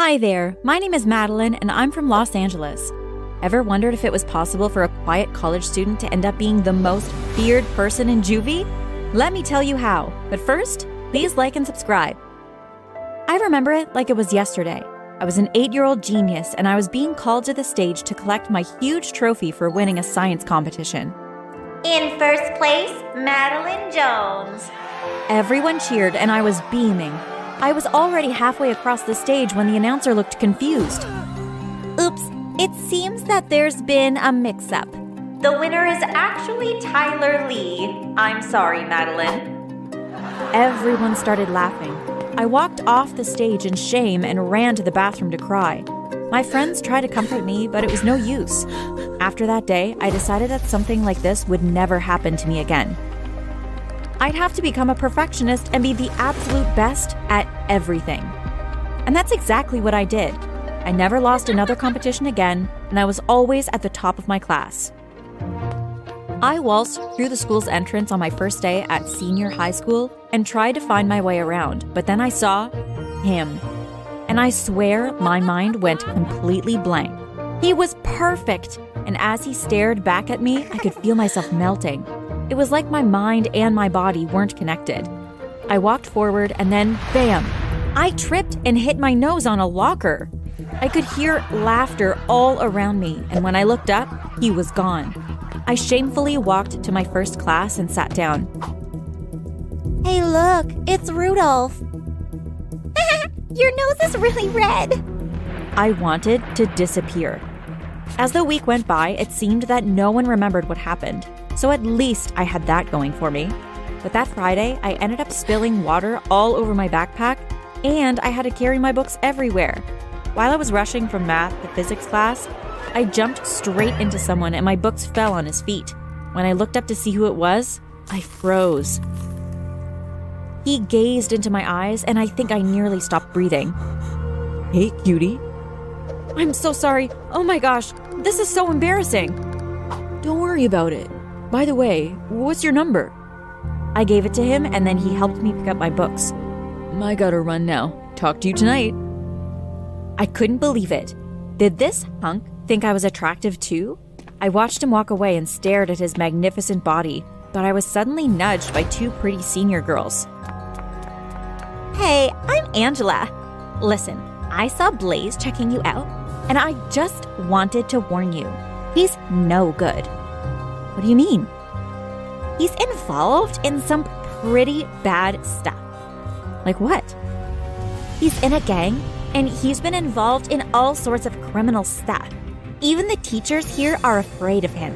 Hi there, my name is Madeline and I'm from Los Angeles. Ever wondered if it was possible for a quiet college student to end up being the most feared person in juvie? Let me tell you how, but first, please like and subscribe. I remember it like it was yesterday. I was an 8-year-old genius and I was being called to the stage to collect my huge trophy for winning a science competition. In first place, Madeline Jones. Everyone cheered and I was beaming. I was already halfway across the stage when the announcer looked confused. Oops, it seems that there's been a mix-up. The winner is actually Tyler Lee. I'm sorry, Madeline. Everyone started laughing. I walked off the stage in shame and ran to the bathroom to cry. My friends tried to comfort me, but it was no use. After that day, I decided that something like this would never happen to me again. I'd have to become a perfectionist and be the absolute best at everything. And that's exactly what I did. I never lost another competition again, and I was always at the top of my class. I waltzed through the school's entrance on my first day at senior high school and tried to find my way around, but then I saw him. And I swear my mind went completely blank. He was perfect, and as he stared back at me, I could feel myself melting. It was like my mind and my body weren't connected. I walked forward and then, bam! I tripped and hit my nose on a locker. I could hear laughter all around me, and when I looked up, he was gone. I shamefully walked to my first class and sat down. Hey, look, it's Rudolph. Your nose is really red. I wanted to disappear. As the week went by, it seemed that no one remembered what happened, so at least I had that going for me. But that Friday, I ended up spilling water all over my backpack, and I had to carry my books everywhere. While I was rushing from math to physics class, I jumped straight into someone and my books fell on his feet. When I looked up to see who it was, I froze. He gazed into my eyes, and I think I nearly stopped breathing. Hey, cutie. I'm so sorry. Oh my gosh, this is so embarrassing. Don't worry about it. By the way, what's your number? I gave it to him, and then he helped me pick up my books. I gotta run now. Talk to you tonight. I couldn't believe it. Did this hunk think I was attractive too? I watched him walk away and stared at his magnificent body, but I was suddenly nudged by 2 pretty senior girls. Hey, I'm Angela. Listen, I saw Blaze checking you out, and I just wanted to warn you. He's no good. What do you mean? He's involved in some pretty bad stuff. Like what? He's in a gang, and he's been involved in all sorts of criminal stuff. Even the teachers here are afraid of him.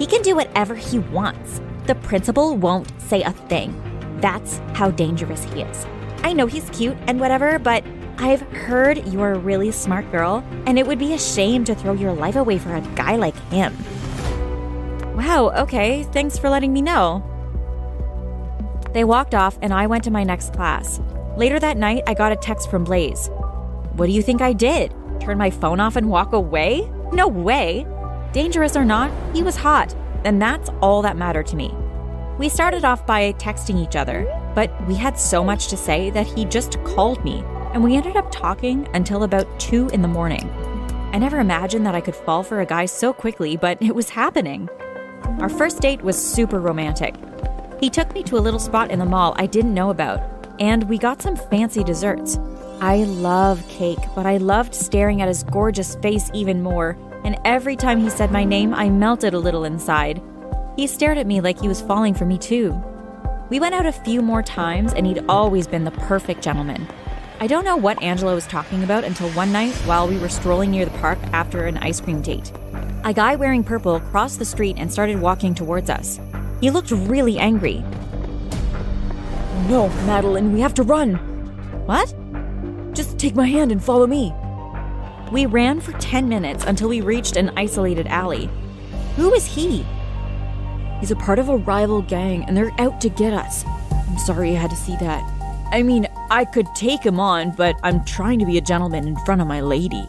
He can do whatever he wants. The principal won't say a thing. That's how dangerous he is. I know he's cute and whatever, but I've heard you're a really smart girl, and it would be a shame to throw your life away for a guy like him. Wow, okay, thanks for letting me know. They walked off and I went to my next class. Later that night, I got a text from Blaze. What do you think I did? Turn my phone off and walk away? No way! Dangerous or not, he was hot, and that's all that mattered to me. We started off by texting each other, but we had so much to say that he just called me, and we ended up talking until about 2 in the morning. I never imagined that I could fall for a guy so quickly, but it was happening. Our first date was super romantic. He took me to a little spot in the mall I didn't know about, and we got some fancy desserts. I love cake, but I loved staring at his gorgeous face even more, and every time he said my name, I melted a little inside. He stared at me like he was falling for me too. We went out a few more times, and he'd always been the perfect gentleman. I don't know what Angela was talking about until one night while we were strolling near the park after an ice cream date. A guy wearing purple crossed the street and started walking towards us. He looked really angry. No, Madeline, we have to run. What? Just take my hand and follow me. We ran for 10 minutes until we reached an isolated alley. Who is he? He's a part of a rival gang and they're out to get us. I'm sorry you had to see that. I mean, I could take him on, but I'm trying to be a gentleman in front of my lady.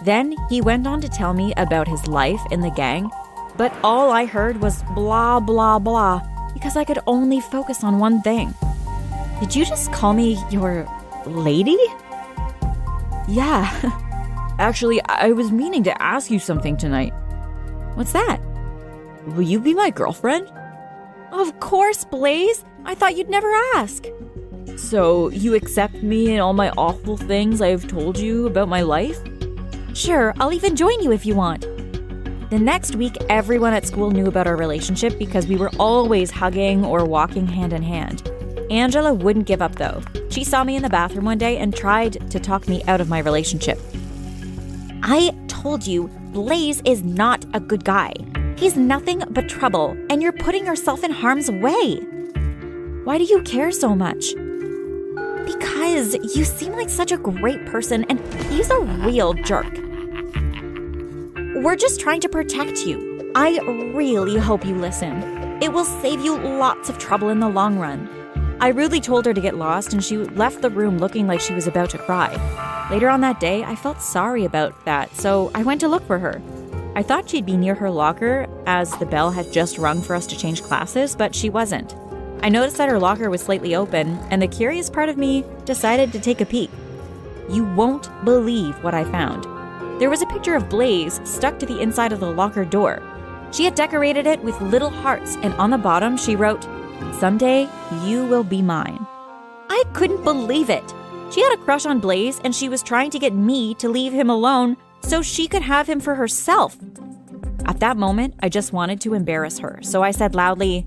Then he went on to tell me about his life in the gang, but all I heard was blah, blah, blah, because I could only focus on one thing. Did you just call me your lady? Yeah. Actually, I was meaning to ask you something tonight. What's that? Will you be my girlfriend? Of course, Blaze. I thought you'd never ask. So, you accept me and all my awful things I've told you about my life? Sure, I'll even join you if you want. The next week, everyone at school knew about our relationship because we were always hugging or walking hand in hand. Angela wouldn't give up, though. She saw me in the bathroom one day and tried to talk me out of my relationship. I told you, Blaze is not a good guy. He's nothing but trouble, and you're putting yourself in harm's way. Why do you care so much? Because you seem like such a great person, and he's a real jerk. We're just trying to protect you. I really hope you listen. It will save you lots of trouble in the long run. I rudely told her to get lost, and she left the room looking like she was about to cry. Later on that day, I felt sorry about that, so I went to look for her. I thought she'd be near her locker, as the bell had just rung for us to change classes, but she wasn't. I noticed that her locker was slightly open, and the curious part of me decided to take a peek. You won't believe what I found. There was a picture of Blaze stuck to the inside of the locker door. She had decorated it with little hearts, and on the bottom she wrote, "Someday you will be mine." I couldn't believe it. She had a crush on Blaze, and she was trying to get me to leave him alone so she could have him for herself. At that moment, I just wanted to embarrass her, so I said loudly,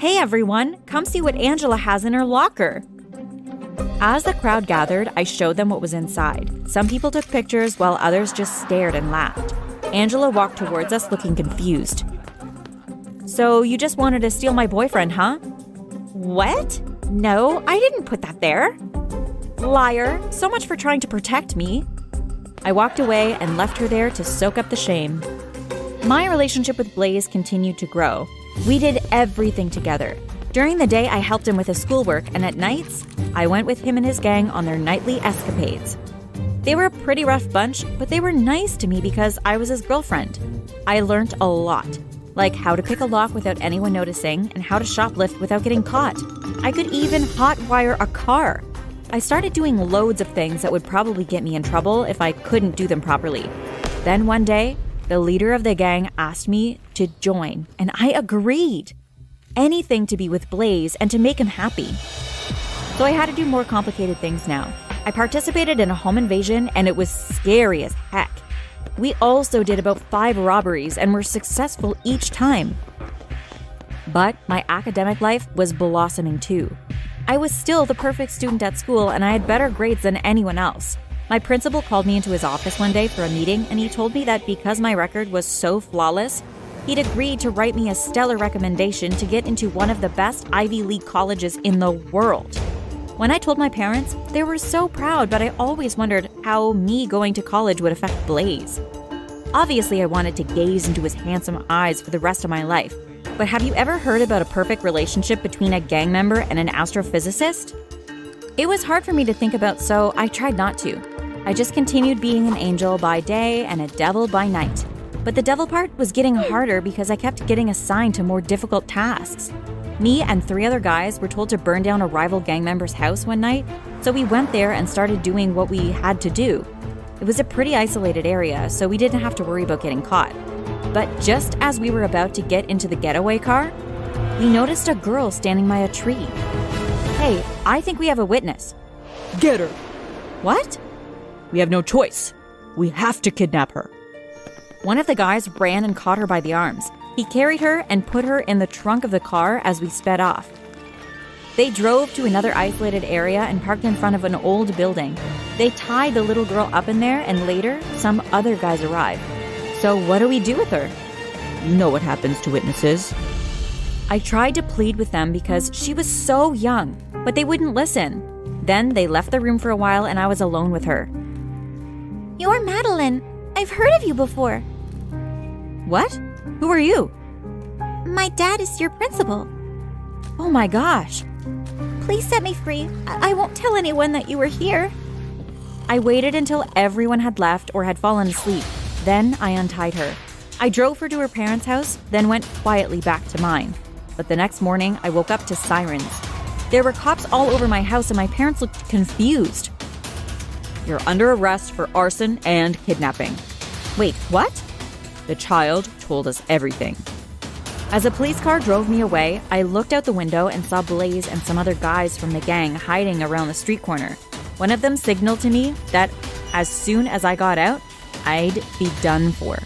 "Hey everyone, come see what Angela has in her locker." As the crowd gathered, I showed them what was inside. Some people took pictures while others just stared and laughed. Angela walked towards us looking confused. "So you just wanted to steal my boyfriend, huh?" What? No, I didn't put that there. Liar, so much for trying to protect me. I walked away and left her there to soak up the shame. My relationship with Blaze continued to grow. We did everything together. During the day, I helped him with his schoolwork, and at nights, I went with him and his gang on their nightly escapades. They were a pretty rough bunch, but they were nice to me because I was his girlfriend. I learned a lot, like how to pick a lock without anyone noticing and how to shoplift without getting caught. I could even hotwire a car. I started doing loads of things that would probably get me in trouble if I couldn't do them properly. Then one day, the leader of the gang asked me to join, and I agreed. Anything to be with Blaze and to make him happy. So I had to do more complicated things now. I participated in a home invasion, and it was scary as heck. We also did about 5 robberies and were successful each time. But my academic life was blossoming too. I was still the perfect student at school, and I had better grades than anyone else. My principal called me into his office one day for a meeting, and he told me that because my record was so flawless, he'd agreed to write me a stellar recommendation to get into one of the best Ivy League colleges in the world. When I told my parents, they were so proud, but I always wondered how me going to college would affect Blaze. Obviously, I wanted to gaze into his handsome eyes for the rest of my life. But have you ever heard about a perfect relationship between a gang member and an astrophysicist? It was hard for me to think about, so I tried not to. I just continued being an angel by day and a devil by night. But the devil part was getting harder because I kept getting assigned to more difficult tasks. Me and 3 other guys were told to burn down a rival gang member's house one night, so we went there and started doing what we had to do. It was a pretty isolated area, so we didn't have to worry about getting caught. But just as we were about to get into the getaway car, we noticed a girl standing by a tree. "Hey, I think we have a witness." "Get her." "What?" "We have no choice. We have to kidnap her." One of the guys ran and caught her by the arms. He carried her and put her in the trunk of the car as we sped off. They drove to another isolated area and parked in front of an old building. They tied the little girl up in there, and later, some other guys arrived. So what do we do with her? You know what happens to witnesses. I tried to plead with them because she was so young, but they wouldn't listen. Then they left the room for a while, and I was alone with her. "You're Madeline. I've heard of you before." "What? Who are you?" "My dad is your principal." "Oh my gosh." "Please set me free. I won't tell anyone that you were here." I waited until everyone had left or had fallen asleep. Then I untied her. I drove her to her parents' house, then went quietly back to mine. But the next morning, I woke up to sirens. There were cops all over my house, and my parents looked confused. You're under arrest for arson and kidnapping. Wait, what? The child told us everything. As a police car drove me away, I looked out the window and saw Blaze and some other guys from the gang hiding around the street corner. One of them signaled to me that as soon as I got out, I'd be done for.